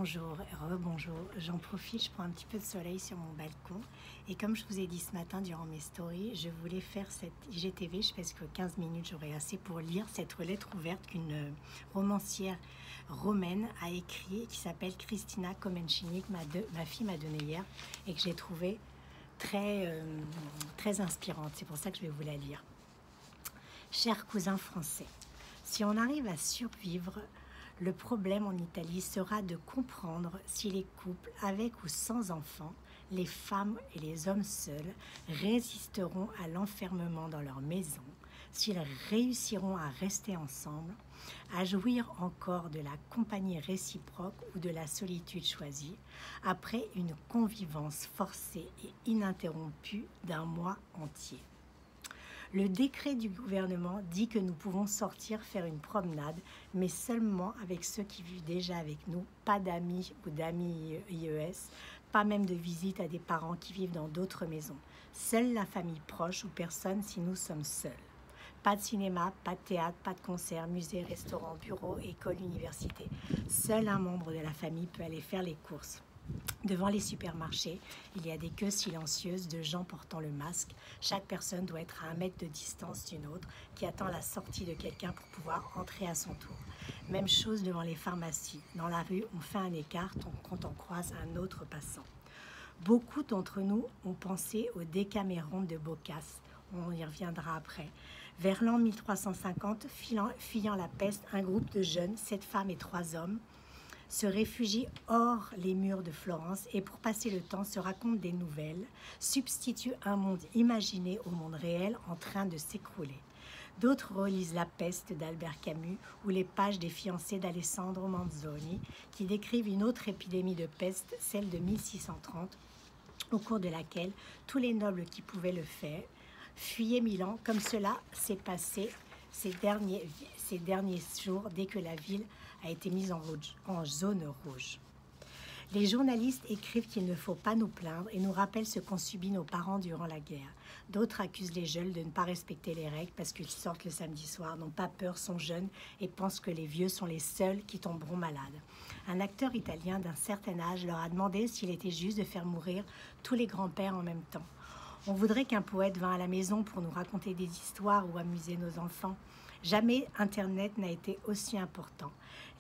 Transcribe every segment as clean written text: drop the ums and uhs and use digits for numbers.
Bonjour, rebonjour. J'en profite, je prends un petit peu de soleil sur mon balcon. Et comme je vous ai dit ce matin durant mes stories, je voulais faire cette IGTV. Je pense que 15 minutes, j'aurai assez pour lire cette lettre ouverte qu'une romancière romaine a écrite qui s'appelle Christina Comencini, que ma fille m'a donnée hier et que j'ai trouvée très inspirante. C'est pour ça que je vais vous la lire. Chers cousins français, si on arrive à survivre, le problème en Italie sera de comprendre si les couples avec ou sans enfants, les femmes et les hommes seuls résisteront à l'enfermement dans leur maison, s'ils réussiront à rester ensemble, à jouir encore de la compagnie réciproque ou de la solitude choisie, après une convivence forcée et ininterrompue d'un mois entier. Le décret du gouvernement dit que nous pouvons sortir faire une promenade, mais seulement avec ceux qui vivent déjà avec nous, pas d'amis ou d'amis IES, pas même de visite à des parents qui vivent dans d'autres maisons. Seule la famille proche ou personne si nous sommes seuls. Pas de cinéma, pas de théâtre, pas de concert, musée, restaurant, bureau, école, université. Seul un membre de la famille peut aller faire les courses. Devant les supermarchés, il y a des queues silencieuses de gens portant le masque. Chaque personne doit être à 1 mètre de distance d'une autre qui attend la sortie de quelqu'un pour pouvoir entrer à son tour. Même chose devant les pharmacies. Dans la rue, on fait un écart quand on croise un autre passant. Beaucoup d'entre nous ont pensé au Décaméron de Boccace. On y reviendra après. Vers l'an 1350, fuyant la peste, un groupe de jeunes, 7 femmes et 3 hommes, se réfugient hors les murs de Florence et pour passer le temps se racontent des nouvelles, substituent un monde imaginé au monde réel en train de s'écrouler. D'autres relisent La peste d'Albert Camus ou les pages des fiancés d'Alessandro Manzoni qui décrivent une autre épidémie de peste, celle de 1630, au cours de laquelle tous les nobles qui pouvaient le faire fuyaient Milan, comme cela s'est passé ces derniers jours dès que la ville a été mise en zone rouge. Les journalistes écrivent qu'il ne faut pas nous plaindre et nous rappellent ce qu'ont subi nos parents durant la guerre. D'autres accusent les jeunes de ne pas respecter les règles parce qu'ils sortent le samedi soir, n'ont pas peur, sont jeunes et pensent que les vieux sont les seuls qui tomberont malades. Un acteur italien d'un certain âge leur a demandé s'il était juste de faire mourir tous les grands-pères en même temps. On voudrait qu'un poète vînt à la maison pour nous raconter des histoires ou amuser nos enfants. Jamais Internet n'a été aussi important.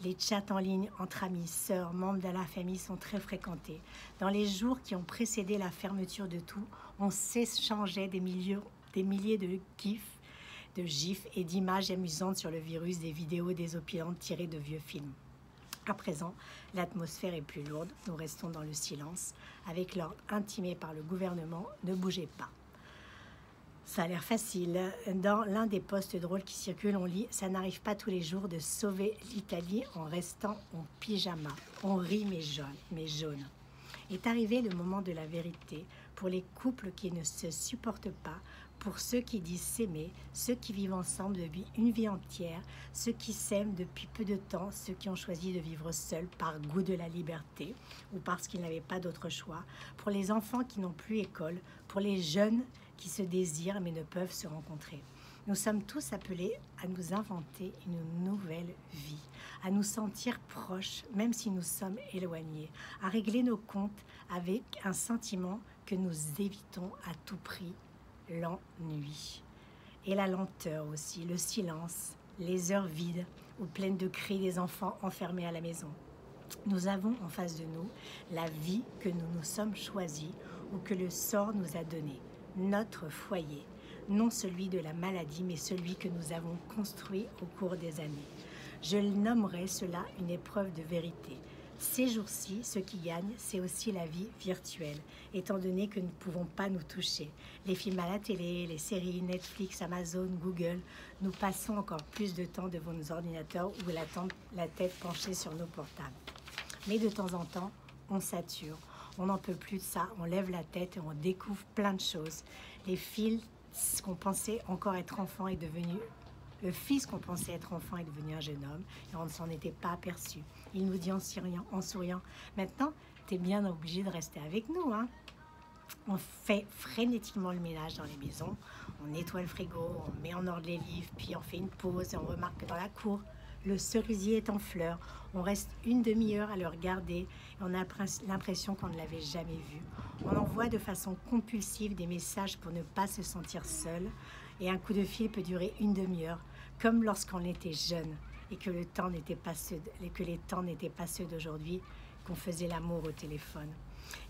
Les chats en ligne entre amis, sœurs, membres de la famille sont très fréquentés. Dans les jours qui ont précédé la fermeture de tout, on s'échangeait des milliers de gifs et d'images amusantes sur le virus, des vidéos désopilantes tirées de vieux films. À présent, l'atmosphère est plus lourde, nous restons dans le silence. Avec l'ordre intimé par le gouvernement, ne bougez pas. Ça a l'air facile. Dans l'un des posts drôles qui circulent, on lit « Ça n'arrive pas tous les jours de sauver l'Italie en restant en pyjama. On rit mais jaune. » Est arrivé le moment de la vérité pour les couples qui ne se supportent pas, pour ceux qui disent s'aimer, ceux qui vivent ensemble depuis une vie entière, ceux qui s'aiment depuis peu de temps, ceux qui ont choisi de vivre seuls par goût de la liberté ou parce qu'ils n'avaient pas d'autre choix, pour les enfants qui n'ont plus école, pour les jeunes qui se désirent mais ne peuvent se rencontrer. Nous sommes tous appelés à nous inventer une nouvelle vie, à nous sentir proches, même si nous sommes éloignés, à régler nos comptes avec un sentiment que nous évitons à tout prix, l'ennui. Et la lenteur aussi, le silence, les heures vides ou pleines de cris des enfants enfermés à la maison. Nous avons en face de nous la vie que nous nous sommes choisis ou que le sort nous a donnée, notre foyer. Non celui de la maladie, mais celui que nous avons construit au cours des années. Je nommerai cela une épreuve de vérité. Ces jours-ci, ce qui gagne, c'est aussi la vie virtuelle, étant donné que nous ne pouvons pas nous toucher. Les films à la télé, les séries, Netflix, Amazon, Google, nous passons encore plus de temps devant nos ordinateurs ou la tête penchée sur nos portables. Mais de temps en temps, on sature, on n'en peut plus de ça, on lève la tête et on découvre plein de choses. Les fils qu'on pensait encore être enfant est devenu... Le fils qu'on pensait être enfant est devenu un jeune homme et on ne s'en était pas aperçu. Il nous dit en souriant, maintenant, tu es bien obligé de rester avec nous. Hein. On fait frénétiquement le ménage dans les maisons, on nettoie le frigo, on met en ordre les livres, puis on fait une pause et on remarque que dans la cour, le cerisier est en fleurs. On reste une demi-heure à le regarder et on a l'impression qu'on ne l'avait jamais vu. On envoie de façon compulsive des messages pour ne pas se sentir seul et un coup de fil peut durer une demi-heure, comme lorsqu'on était jeune et que les temps n'étaient pas ceux d'aujourd'hui, qu'on faisait l'amour au téléphone.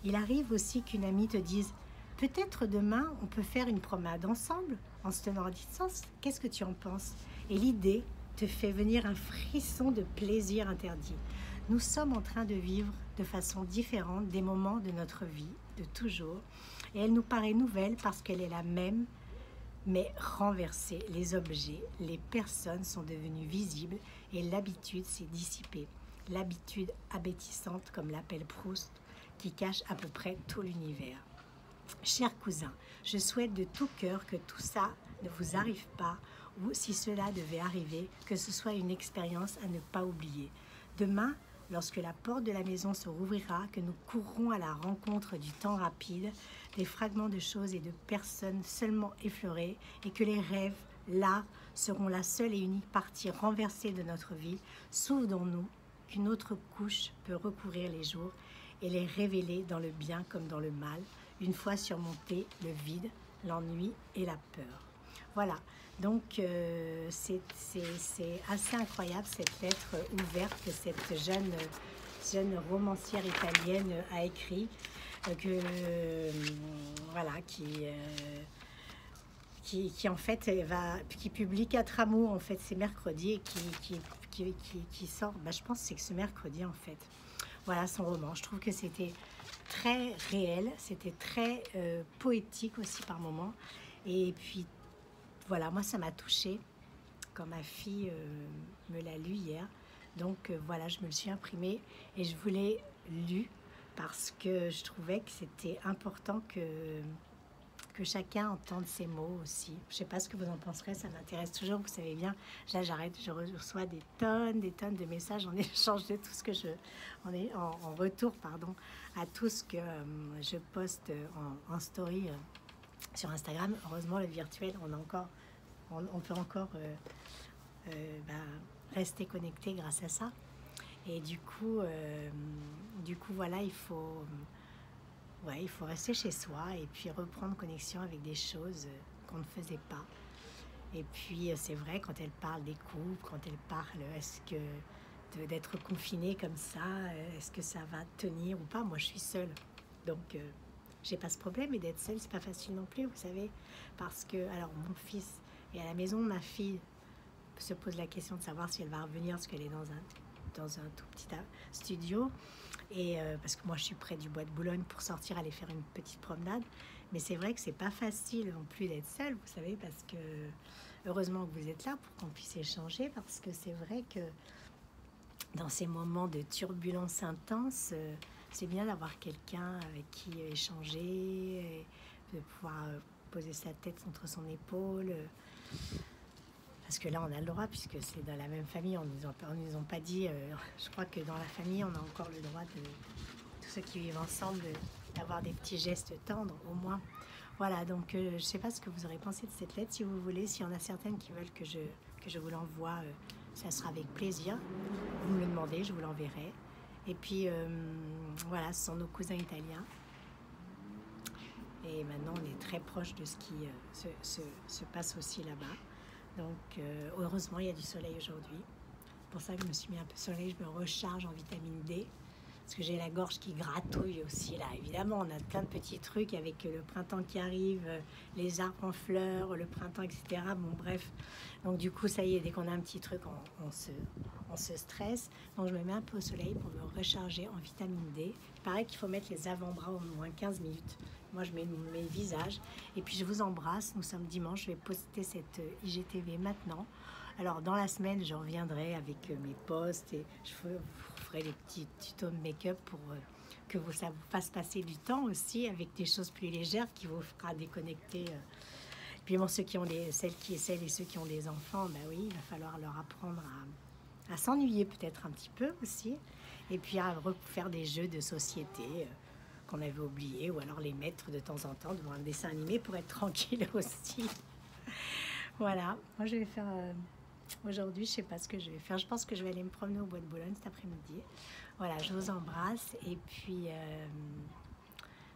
Il arrive aussi qu'une amie te dise « Peut-être demain, on peut faire une promenade ensemble en se tenant à distance. Qu'est-ce que tu en penses ?» Et l'idée te fait venir un frisson de plaisir interdit. Nous sommes en train de vivre de façon différente des moments de notre vie, de toujours, et elle nous paraît nouvelle parce qu'elle est la même, mais renversée. Les objets, les personnes sont devenues visibles et l'habitude s'est dissipée. L'habitude abétissante, comme l'appelle Proust, qui cache à peu près tout l'univers. Chers cousins, je souhaite de tout cœur que tout ça ne vous arrive pas, ou si cela devait arriver, que ce soit une expérience à ne pas oublier. Demain, lorsque la porte de la maison se rouvrira, que nous courrons à la rencontre du temps rapide, des fragments de choses et de personnes seulement effleurés, et que les rêves, l'art, seront la seule et unique partie renversée de notre vie, souvenons-nous qu'une autre couche peut recouvrir les jours et les révéler dans le bien comme dans le mal, une fois surmonté le vide, l'ennui et la peur. Voilà, donc c'est assez incroyable cette lettre ouverte que cette jeune romancière italienne a écrit, voilà, qui en fait qui publie 4 amours, en fait c'est mercredi, et qui sort, je pense que c'est que ce mercredi en fait. Voilà son roman, je trouve que c'était très réel, c'était très poétique aussi par moments, et puis voilà, moi ça m'a touchée quand ma fille me l'a lu hier, donc voilà, je me le suis imprimé et je vous l'ai lu parce que je trouvais que c'était important que chacun entende ces mots aussi. Je ne sais pas ce que vous en penserez, ça m'intéresse toujours, vous savez bien. Là, j'arrête, je reçois des tonnes de messages en échange de tout ce que en retour, pardon, à tout ce que je poste en story sur Instagram. Heureusement, le virtuel, on peut encore rester connecté grâce à ça. Et du coup, voilà, il faut rester chez soi et puis reprendre connexion avec des choses qu'on ne faisait pas. Et puis, c'est vrai, quand elle parle des couples, quand elle parle, est-ce que d'être confiné comme ça, est-ce que ça va tenir ou pas? Moi, je suis seule. Donc, j'ai pas ce problème. Et d'être seule, c'est pas facile non plus, vous savez. Parce que, alors, mon fils est à la maison, ma fille se pose la question de savoir si elle va revenir, parce qu'elle est dans un tout petit studio. Et parce que moi je suis près du bois de Boulogne pour sortir, aller faire une petite promenade, mais c'est vrai que c'est pas facile non plus d'être seule, vous savez, parce que heureusement que vous êtes là pour qu'on puisse échanger, parce que c'est vrai que dans ces moments de turbulence intense, c'est bien d'avoir quelqu'un avec qui échanger, et de pouvoir poser sa tête contre son épaule. Parce que là, on a le droit, puisque c'est dans la même famille. On nous ont pas dit... je crois que dans la famille, on a encore le droit de tous ceux qui vivent ensemble d'avoir des petits gestes tendres, au moins. Voilà, donc je ne sais pas ce que vous aurez pensé de cette lettre. Si vous voulez, s'il y en a certaines qui veulent que je vous l'envoie, ça sera avec plaisir. Vous me le demandez, je vous l'enverrai. Et puis, voilà, ce sont nos cousins italiens. Et maintenant, on est très proche de ce qui se passe aussi là-bas. Donc, heureusement, il y a du soleil aujourd'hui. C'est pour ça que je me suis mis un peu de soleil, je me recharge en vitamine D. Parce que j'ai la gorge qui gratouille aussi, là. Évidemment, on a plein de petits trucs avec le printemps qui arrive, les arbres en fleurs, le printemps, etc. Bon, bref. Donc, du coup, ça y est, dès qu'on a un petit truc, on se stresse. Donc, je me mets un peu au soleil pour me recharger en vitamine D. Il paraît qu'il faut mettre les avant-bras au moins 15 minutes. Moi, je mets le visage. Et puis, je vous embrasse. Nous sommes dimanche. Je vais poster cette IGTV maintenant. Alors, dans la semaine, je reviendrai avec mes posts et je vous ferai des petits tutos de make-up pour que ça vous fasse passer du temps aussi avec des choses plus légères qui vous fera déconnecter. Puis, bon, celles et ceux qui ont des enfants, ben oui, il va falloir leur apprendre à s'ennuyer peut-être un petit peu aussi. Et puis, à refaire des jeux de société qu'on avait oubliés, ou alors les mettre de temps en temps devant un dessin animé pour être tranquille aussi. Voilà, moi je vais faire Aujourd'hui, je sais pas ce que je vais faire. Je pense que je vais aller me promener au Bois de Boulogne cet après-midi. Voilà, je vous embrasse et puis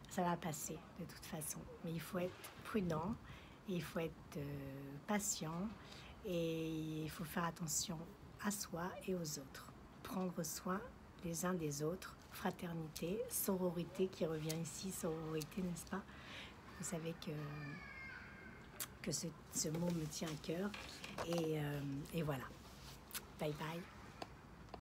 ça va passer de toute façon. Mais il faut être prudent, il faut être patient et il faut faire attention à soi et aux autres. Prendre soin les uns des autres, fraternité, sororité qui revient ici, sororité, n'est-ce pas? Vous savez que ce mot me tient à cœur et voilà. Bye bye.